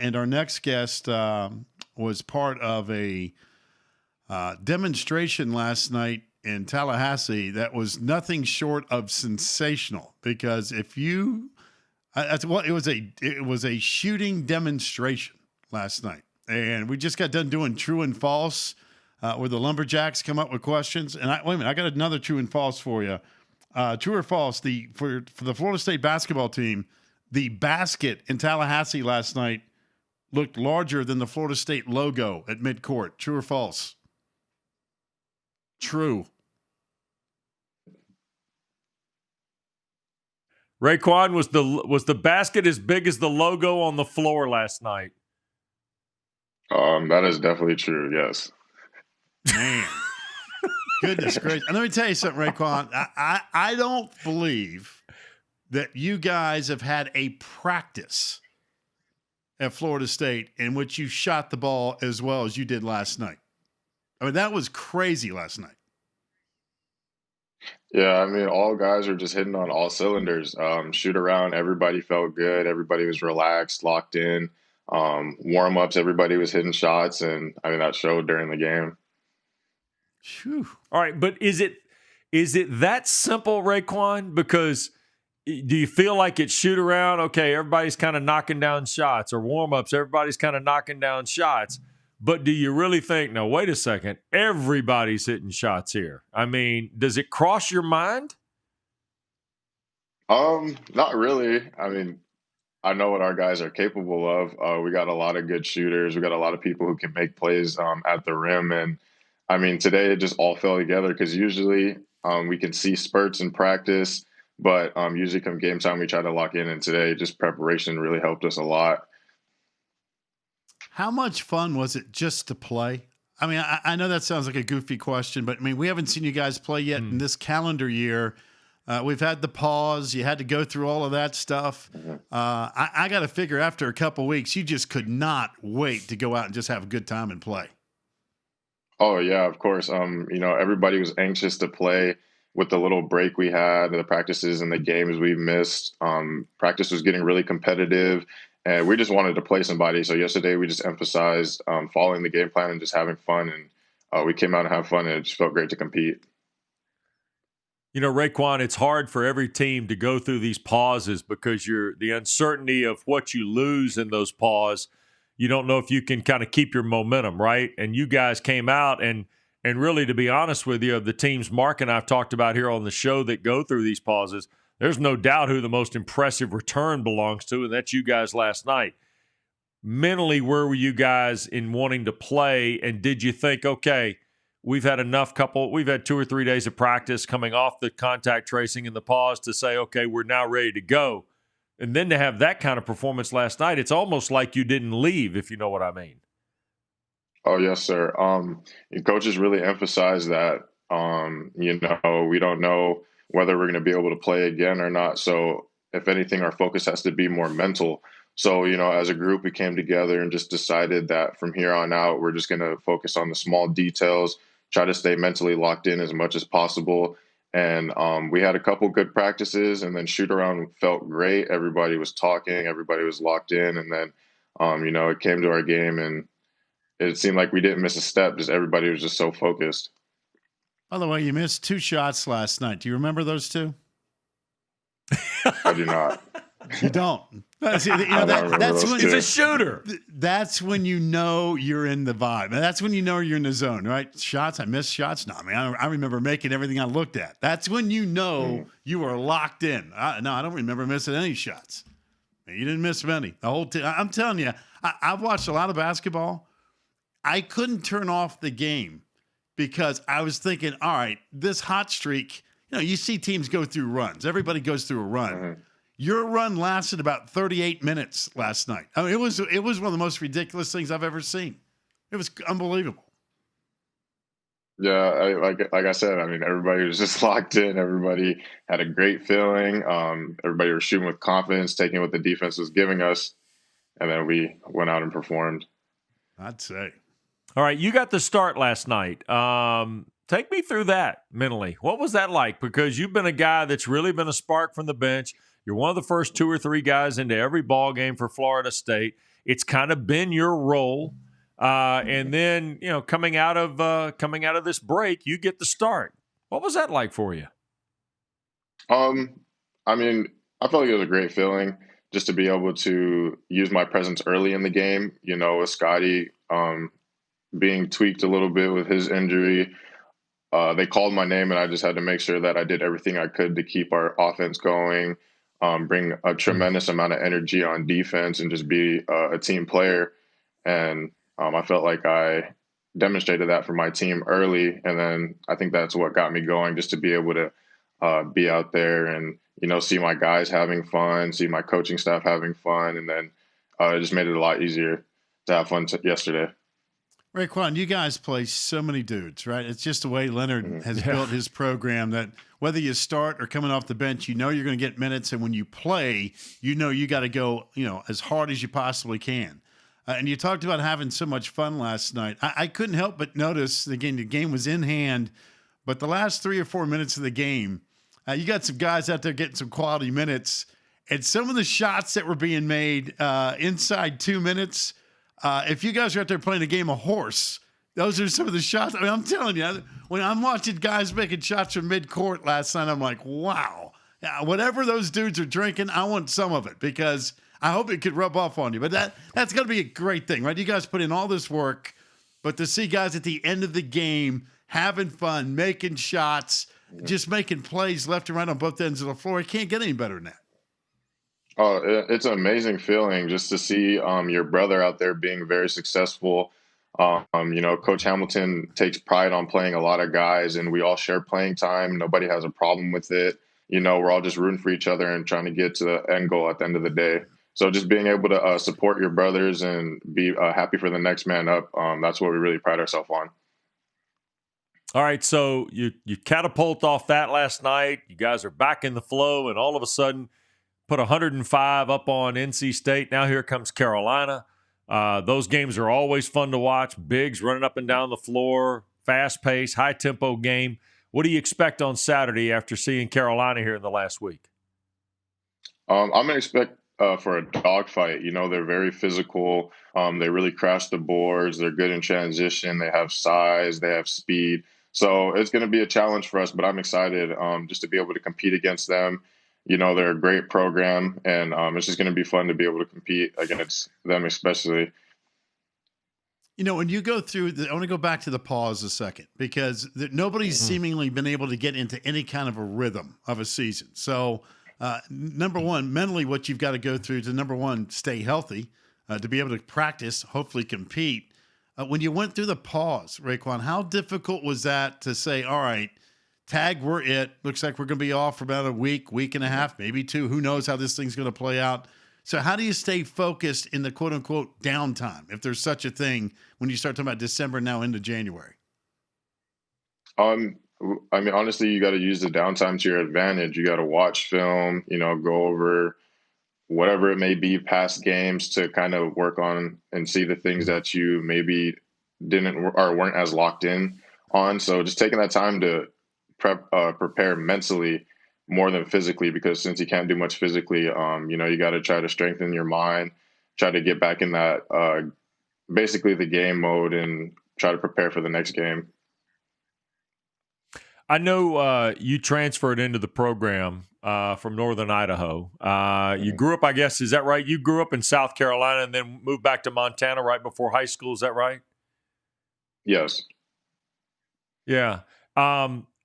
And our next guest was part of a demonstration last night in Tallahassee that was nothing short of sensational. Because if you, it was a shooting demonstration last night, and we just got done doing true and false, where the Lumberjacks come up with questions. And wait a minute, I got another true and false for you. True or false? For the Florida State basketball team, the basket in Tallahassee last night looked larger than the Florida State logo at midcourt. True or false? True. Rayquan, was the basket as big as the logo on the floor last night? That is definitely true. Yes. Man, goodness gracious! And let me tell you something, Rayquan. I don't believe that you guys have had a practice at Florida State in which you shot the ball as well as you did last night. I mean, that was crazy last night. Yeah, I mean, all guys are just hitting on all cylinders. Shoot around, everybody felt good. Everybody was relaxed, locked in. Warm-ups, everybody was hitting shots, and I mean, that showed during the game. Whew. All right, but is it that simple, Rayquan? Because do you feel like it's shoot around? Okay, everybody's kind of knocking down shots, or warm-ups, everybody's kind of knocking down shots. But do you really think, no, wait a second, everybody's hitting shots here? I mean, does it cross your mind? Not really. I mean, I know what our guys are capable of. We got a lot of good shooters. We got a lot of people who can make plays at the rim. And I mean, today it just all fell together because usually we can see spurts in practice, but usually come game time, we try to lock in. And today just preparation really helped us a lot. How much fun was it just to play? I mean, I know that sounds like a goofy question, but I mean, we haven't seen you guys play yet in this calendar year. We've had the pause. You had to go through all of that stuff. I got to figure after a couple weeks, you just could not wait to go out and just have a good time and play. Oh yeah, of course. Everybody was anxious to play with the little break we had, the practices and the games we missed. Practice was getting really competitive, and we just wanted to play somebody. So yesterday we just emphasized following the game plan and just having fun. And we came out and had fun, and it just felt great to compete. You know, Rayquan, it's hard for every team to go through these pauses because the uncertainty of what you lose in those pauses. You don't know if you can kind of keep your momentum, right? And you guys came out and really, to be honest with you, of the teams Mark and I've talked about here on the show that go through these pauses, there's no doubt who the most impressive return belongs to, and that's you guys last night. Mentally, where were you guys in wanting to play, and did you think, okay, we've had 2 or 3 days of practice coming off the contact tracing and the pause to say, okay, we're now ready to go. And then to have that kind of performance last night, it's almost like you didn't leave, if you know what I mean. Oh, yes, sir. Coaches really emphasize that, we don't know whether we're going to be able to play again or not. So if anything, our focus has to be more mental. So, as a group, we came together and just decided that from here on out, we're just going to focus on the small details, try to stay mentally locked in as much as possible. And we had a couple good practices, and then shoot around felt great. Everybody was talking, everybody was locked in. And then, it came to our game, and it seemed like we didn't miss a step. Just everybody was just so focused. By the way, you missed 2 shots last night. Do you remember those 2? I do not. You don't. That's when He's a shooter. That's when you know you're in the vibe. That's when you know you're in the zone, right? Shots, I missed shots. No, man, I remember making everything I looked at. That's when you know you are locked in. I don't remember missing any shots. You didn't miss many. The whole team. I'm telling you, I've watched a lot of basketball. I couldn't turn off the game because I was thinking, all right, this hot streak, you see teams go through runs. Everybody goes through a run. Mm-hmm. Your run lasted about 38 minutes last night. I mean, it was one of the most ridiculous things I've ever seen. It was unbelievable. Yeah, like I said, I mean, everybody was just locked in. Everybody had a great feeling. Everybody was shooting with confidence, taking what the defense was giving us, and then we went out and performed. I'd say. All right, you got the start last night. Take me through that mentally. What was that like? Because you've been a guy that's really been a spark from the bench. You're one of the first 2 or 3 guys into every ball game for Florida State. It's kind of been your role. And then, coming out of this break, you get the start. What was that like for you? Um, I mean, I felt like it was a great feeling just to be able to use my presence early in the game. With Scotty being tweaked a little bit with his injury, they called my name, and I just had to make sure that I did everything I could to keep our offense going, bring a tremendous amount of energy on defense, and just be a team player. And I felt like I demonstrated that for my team early, and then I think that's what got me going, just to be able to be out there and see my guys having fun, see my coaching staff having fun, and then it just made it a lot easier to have fun yesterday. Rayquan, you guys play so many dudes, right? It's just the way Leonard has built his program that whether you start or coming off the bench, you're going to get minutes. And when you play, you got to go, as hard as you possibly can. And you talked about having so much fun last night. I couldn't help but notice, again, the game was in hand, but the last 3 or 4 minutes of the game, you got some guys out there getting some quality minutes. And some of the shots that were being made inside 2 minutes, if you guys are out there playing a game of horse, those are some of the shots. I mean, I'm telling you, when I'm watching guys making shots from midcourt last night, I'm like, wow. Whatever those dudes are drinking, I want some of it because I hope it could rub off on you. But that's going to be a great thing, right? You guys put in all this work, but to see guys at the end of the game having fun, making shots, just making plays left and right on both ends of the floor, it can't get any better than that. Oh, it's an amazing feeling just to see your brother out there being very successful. Coach Hamilton takes pride on playing a lot of guys, and we all share playing time. Nobody has a problem with it. We're all just rooting for each other and trying to get to the end goal at the end of the day. So just being able to support your brothers and be happy for the next man up, that's what we really pride ourselves on. All right, so you catapult off that last night. You guys are back in the flow, and all of a sudden put 105 up on NC State. Now here comes Carolina. Those games are always fun to watch. Bigs running up and down the floor, fast-paced, high-tempo game. What do you expect on Saturday after seeing Carolina here in the last week? I'm going to expect for a dogfight. They're very physical. They really crash the boards. They're good in transition. They have size. They have speed. So it's going to be a challenge for us, but I'm excited just to be able to compete against them. They're a great program, and it's just going to be fun to be able to compete against them, especially. When you go through, I want to go back to the pause a second because nobody's seemingly been able to get into any kind of a rhythm of a season. So, number one, mentally, what you've got to go through to, number one, stay healthy, to be able to practice, hopefully compete. When you went through the pause, Rayquan, how difficult was that to say, all right, tag, we're it. Looks like we're going to be off for about a week and a half, maybe 2. Who knows how this thing's going to play out. So how do you stay focused in the quote unquote downtime, if there's such a thing, when you start talking about December now into January? Honestly, you got to use the downtime to your advantage. You got to watch film, go over whatever it may be, past games, to kind of work on and see the things that you maybe didn't or weren't as locked in on. So just taking that time to prepare mentally more than physically, because since you can't do much physically, you got to try to strengthen your mind, try to get back in that basically the game mode, and try to prepare for the next game. I know you transferred into the program from Northern Idaho. You grew up, I guess, is that right? You grew up in South Carolina and then moved back to Montana right before high school. Is that right? Yes. Yeah.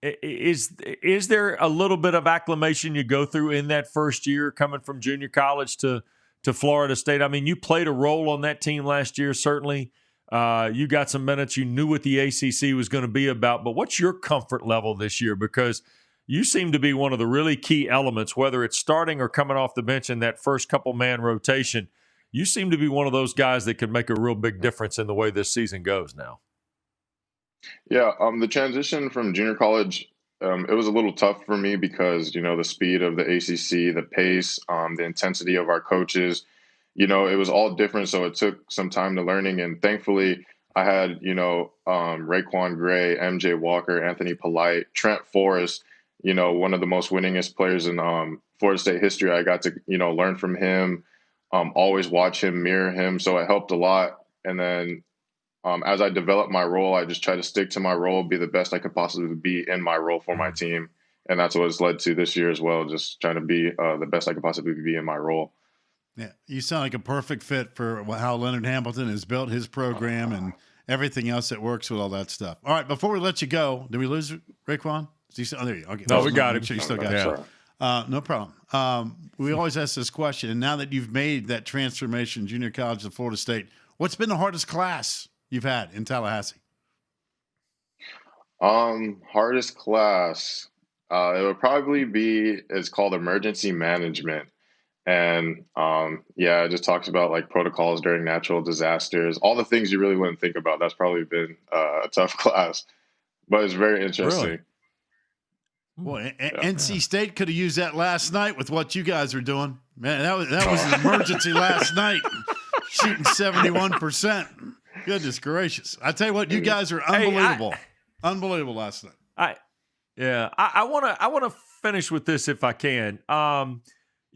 Is there a little bit of acclimation you go through in that first year coming from junior college to Florida State? I mean, you played a role on that team last year, certainly. You got some minutes. You knew what the ACC was going to be about. But what's your comfort level this year? Because you seem to be one of the really key elements, whether it's starting or coming off the bench in that first couple-man rotation. You seem to be one of those guys that could make a real big difference in the way this season goes now. Yeah, the transition from junior college, it was a little tough for me because, the speed of the ACC, the pace, the intensity of our coaches, it was all different. So it took some time to learning. And thankfully, I had, Rayquan Gray, MJ Walker, Anthony Polite, Trent Forrest, one of the most winningest players in Florida State history. I got to, learn from him. always watch him, mirror him. So it helped a lot. And then as I developed my role, I just try to stick to my role, be the best I could possibly be in my role for my team. And that's what it's led to this year as well, just trying to be the best I could possibly be in my role. Yeah, you sound like a perfect fit for how Leonard Hamilton has built his program and everything else that works with all that stuff. All right, before we let you go, did we lose Rayquan? Oh, there you go. Okay. No, we got him. Make sure you still got it. No problem. We always ask this question, and now that you've made that transformation, junior college to Florida State, what's been the hardest class you've had in Tallahassee? Hardest class, it would probably be, it's called emergency management. And it just talks about like protocols during natural disasters, all the things you really wouldn't think about. That's probably been a tough class, but it's very interesting. Really? Well, NC State could have used that last night with what you guys were doing. Man, that was an emergency last night, shooting 71%. Goodness gracious! I tell you what, you guys are unbelievable, unbelievable last night. I want to finish with this if I can.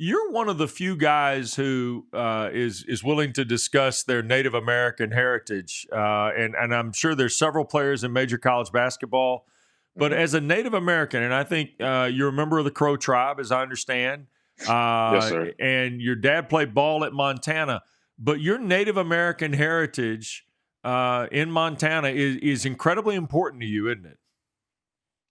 You're one of the few guys who is willing to discuss their Native American heritage, and I'm sure there's several players in major college basketball. But as a Native American, and I think you're a member of the Crow tribe, as I understand, yes, sir. And your dad played ball at Montana. But your Native American heritage in Montana is incredibly important to you, isn't it?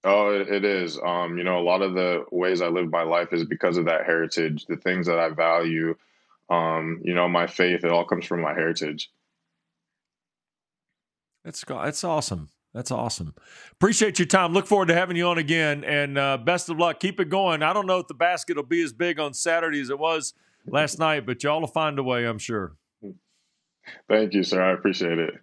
Oh, it is. A lot of the ways I live my life is because of that heritage, the things that I value, my faith, it all comes from my heritage. That's awesome. That's awesome. Appreciate your time. Look forward to having you on again, and best of luck. Keep it going. I don't know if the basket will be as big on Saturday as it was last night, but y'all will find a way, I'm sure. Thank you, sir. I appreciate it.